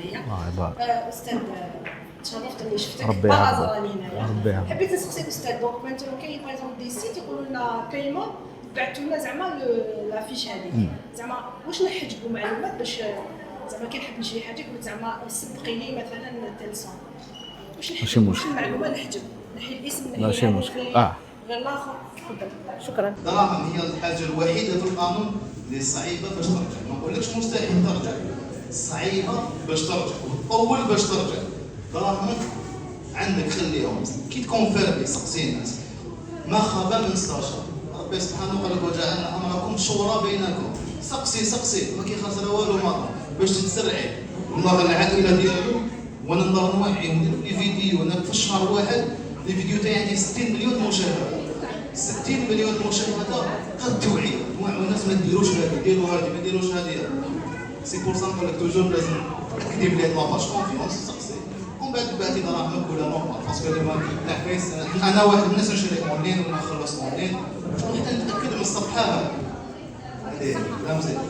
عليا. عبارة استاذ تشرفت اني شفتك. ربي بازا يحفظك. راني هنايا. ربي يحفظك. حبيت نسقسيك استاذ، دونك مثلا كاين باغ اكزومبل دي سيت يقولوا لنا بايمون، بعثوا لنا زعما لافيش هذيك، زعما واش نحجبوا معلومات باش زعما كنحب نشري حاجه قلت زعما صدقي لي مثلا تلسون، واش ماشي نحجب، واش مشكل. المعلومه نحجب، نحي الاسم، نحي ماشي هذا، مشكل. نحي غير الاخر. تفضل. شكرا. الدراهم هي الحاجه الوحيده في القانون اللي صعيبه باش ترجع، ما نقولكش مستحيل ترجع، صعيبه باش ترجع وتطول باش ترجع. دراهمك عندك خليهم كي تكونفيرمي، سقسي الناس ما خاب من استشار. ربي سبحانه قال لك وجعلنا امركم شورى بينكم، سقسي ما كيخسر والو مره باش تتسرعي. والله العائله ديالو وانا نضر نوعي وندير لي فيديو. انا في الشهر الواحد لي فيديو تاعي عندي 60 مليون مشاهده، 60 مليون مشاهده. قد توعيه توعوا الناس ما ديروش هذه، ديروا هذه، ما ديروش هذه. سي بور سا نقول لك توجور لازم تكتب لي لاباج كونفيونس، سقسي ومن بعد بعتي دراهمك ولا نورمال. باسكو ديما العفايس انا واحد من الناس نشري اونلاين ولا نخلص اونلاين، حتى نتاكد من الصفحه هذه. هذه لا مزيان.